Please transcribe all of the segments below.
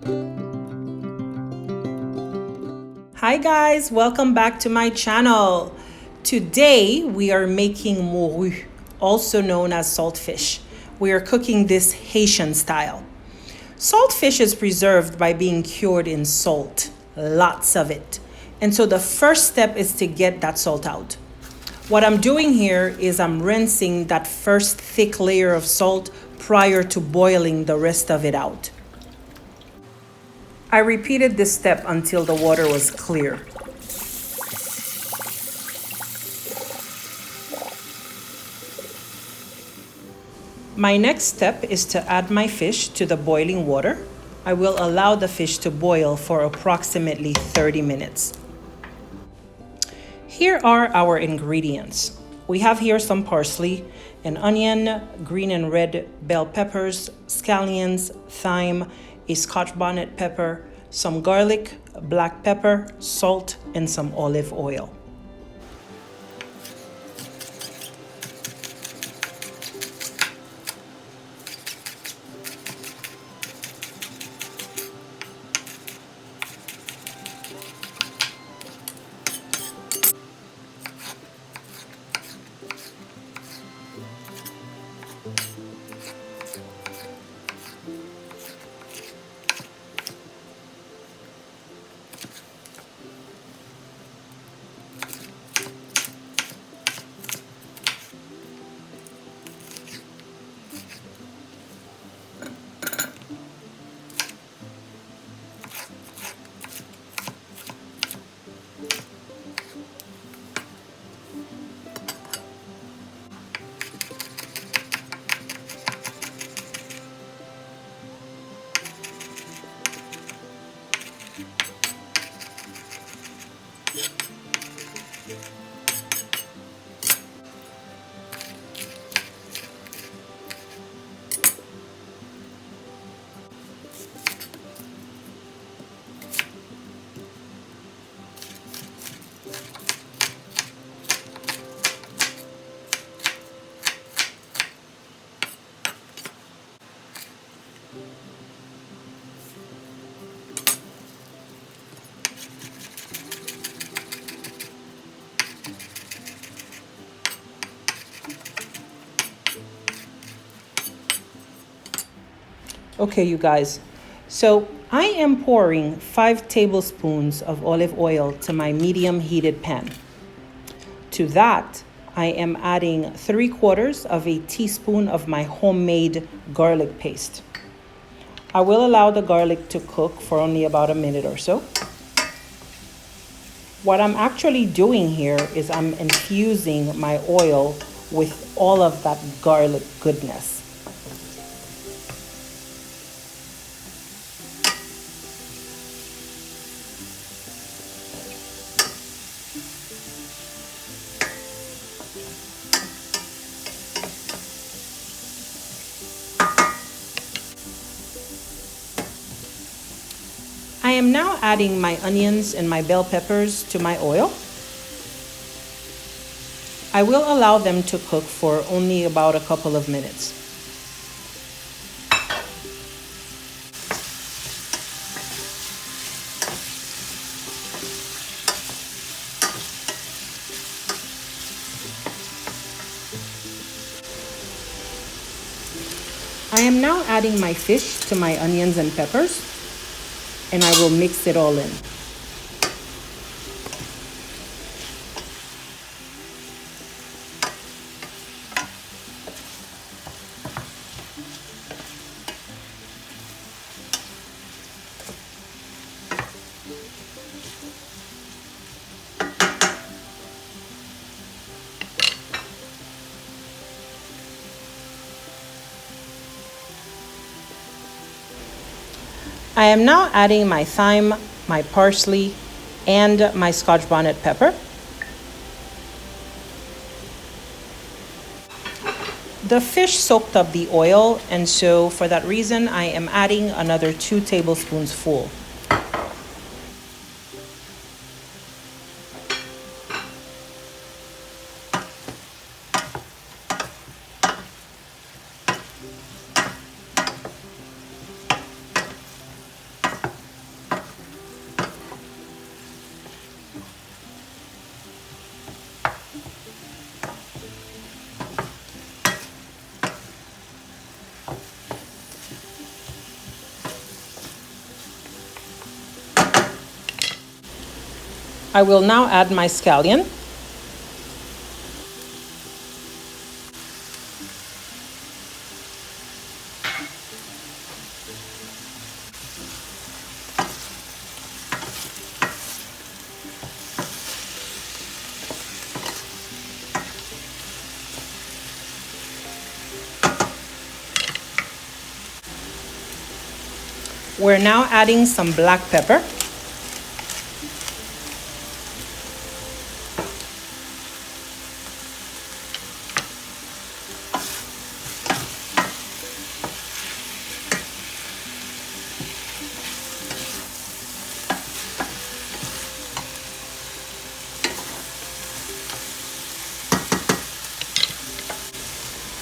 Hi guys, welcome back to my channel. Today we are making MORUE, also known as saltfish. We are cooking this Haitian style. Saltfish is preserved by being cured in salt, lots of it. And so the first step is to get that salt out. What I'm doing here is I'm rinsing that first thick layer of salt prior to boiling the rest of it out. I repeated this step until the water was clear. My next step is to add my fish to the boiling water. I will allow the fish to boil for approximately 30 minutes. Here are our ingredients. We have here some parsley, an onion, green and red bell peppers, scallions, thyme, a Scotch bonnet pepper, some garlic, black pepper, salt, and some olive oil. Okay, you guys, so I am pouring 5 tablespoons of olive oil to my medium heated pan. To that, I am adding 3/4 of a teaspoon of my homemade garlic paste. I will allow the garlic to cook for only about a minute or so. What I'm actually doing here is I'm infusing my oil with all of that garlic goodness. I am now adding my onions and my bell peppers to my oil. I will allow them to cook for only about a couple of minutes. I am now adding my fish to my onions and peppers, and I will mix it all in. I am now adding my thyme, my parsley, and my Scotch bonnet pepper. The fish soaked up the oil, and so for that reason, I am adding another 2 tablespoons full. I will now add my scallion. We're now adding some black pepper.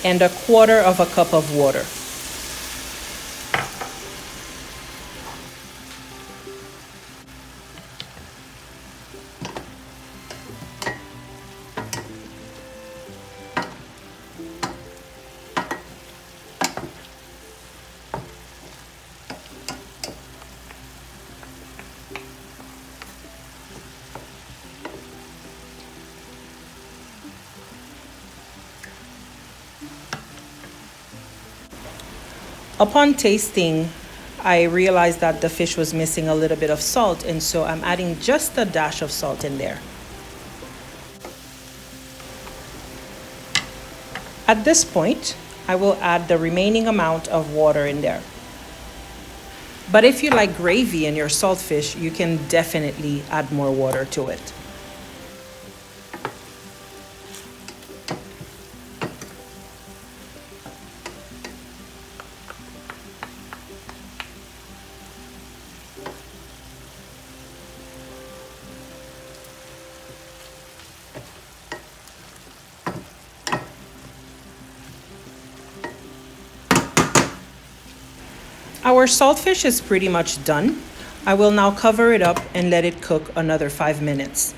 And 1/4 cup of water. Upon tasting, I realized that the fish was missing a little bit of salt, and so I'm adding just a dash of salt in there. At this point, I will add the remaining amount of water in there. But if you like gravy in your saltfish, you can definitely add more water to it. Our saltfish is pretty much done. I will now cover it up and let it cook another 5 minutes.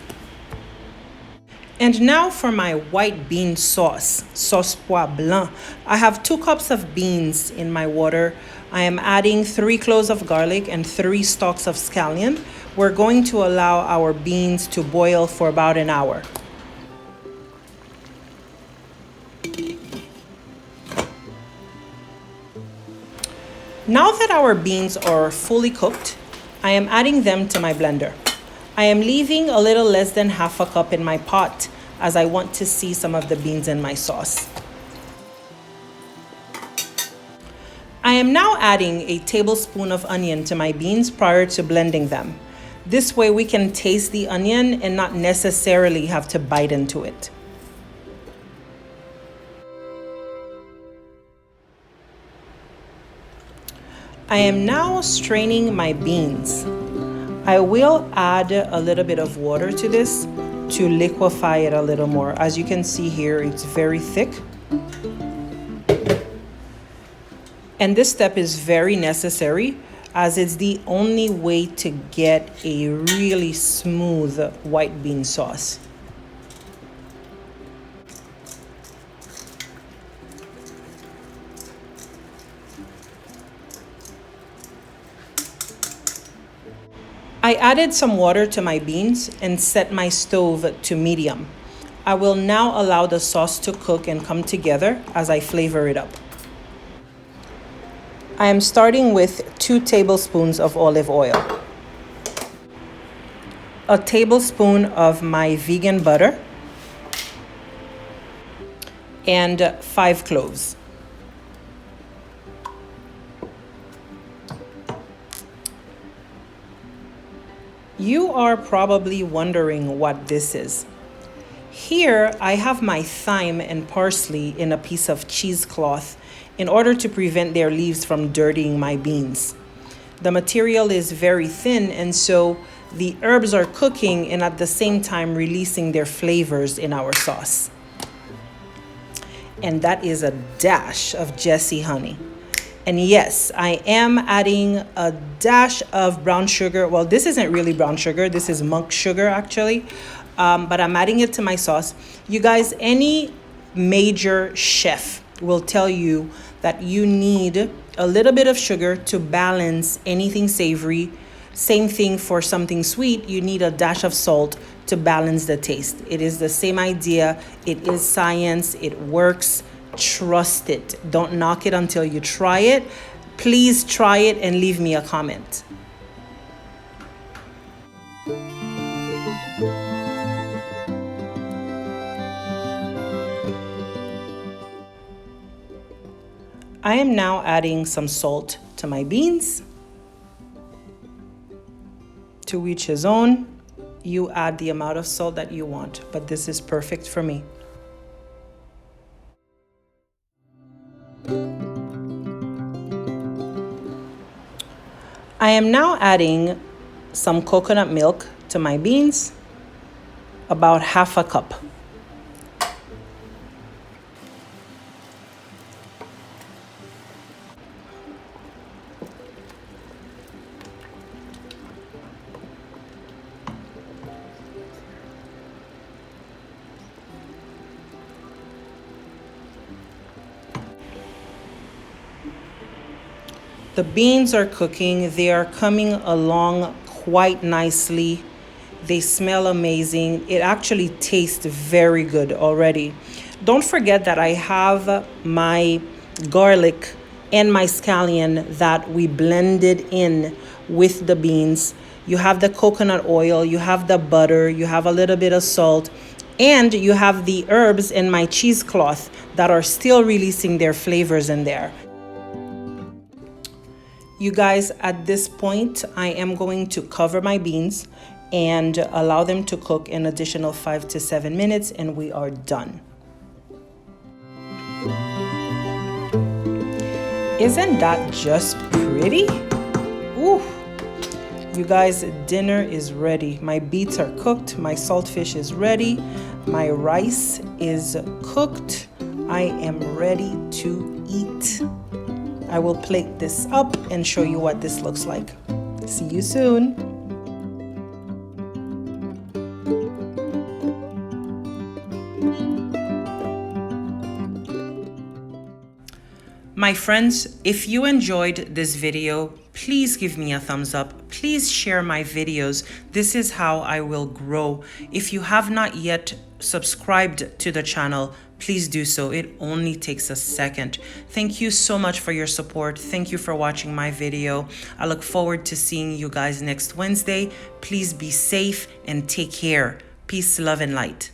And now for my white bean sauce, sauce pois blanc. I have 2 cups of beans in my water. I am adding 3 cloves of garlic and 3 stalks of scallion. We're going to allow our beans to boil for about an hour. Now that our beans are fully cooked, I am adding them to my blender. I am leaving a little less than 1/2 cup in my pot as I want to see some of the beans in my sauce. I am now adding a tablespoon of onion to my beans prior to blending them. This way we can taste the onion and not necessarily have to bite into it. I am now straining my beans. I will add a little bit of water to this to liquefy it a little more. As you can see here, it's very thick. And this step is very necessary as it's the only way to get a really smooth white bean sauce. I added some water to my beans and set my stove to medium. I will now allow the sauce to cook and come together as I flavor it up. I am starting with 2 tablespoons of olive oil, a tablespoon of my vegan butter, and 5 cloves. You are probably wondering what this is. Here, I have my thyme and parsley in a piece of cheesecloth in order to prevent their leaves from dirtying my beans. The material is very thin, and so the herbs are cooking and at the same time releasing their flavors in our sauce. And that is a dash of Jessie honey. And yes, I am adding a dash of brown sugar. Well, this isn't really brown sugar. This is monk sugar, actually. But I'm adding it to my sauce. You guys, any major chef will tell you that you need a little bit of sugar to balance anything savory Same thing for something sweet, you need a dash of salt to balance the taste. It is the same idea. It is science. It works. Trust it. Don't knock it until you try it. Please try it and leave me a comment. I am now adding some salt to my beans. To each his own. You add the amount of salt that you want, but this is perfect for me. I am now adding some coconut milk to my beans, about half a cup. The beans are cooking. They are coming along quite nicely. They smell amazing. It actually tastes very good already. Don't forget that I have my garlic and my scallion that we blended in with the beans. You have the coconut oil, you have the butter, you have a little bit of salt, and you have the herbs in my cheesecloth that are still releasing their flavors in there. You guys, at this point, I am going to cover my beans and allow them to cook an additional 5 to 7 minutes, and we are done. Isn't that just pretty? Ooh. You guys, dinner is ready. My beets are cooked. My saltfish is ready. My rice is cooked. I am ready to eat. I will plate this up and show you what this looks like. See you soon. My friends, if you enjoyed this video, please give me a thumbs up. Please share my videos. This is how I will grow. If you have not yet subscribed to the channel, please do so. It only takes a second. Thank you so much for your support. Thank you for watching my video. I look forward to seeing you guys next Wednesday. Please be safe and take care. Peace, love, and light.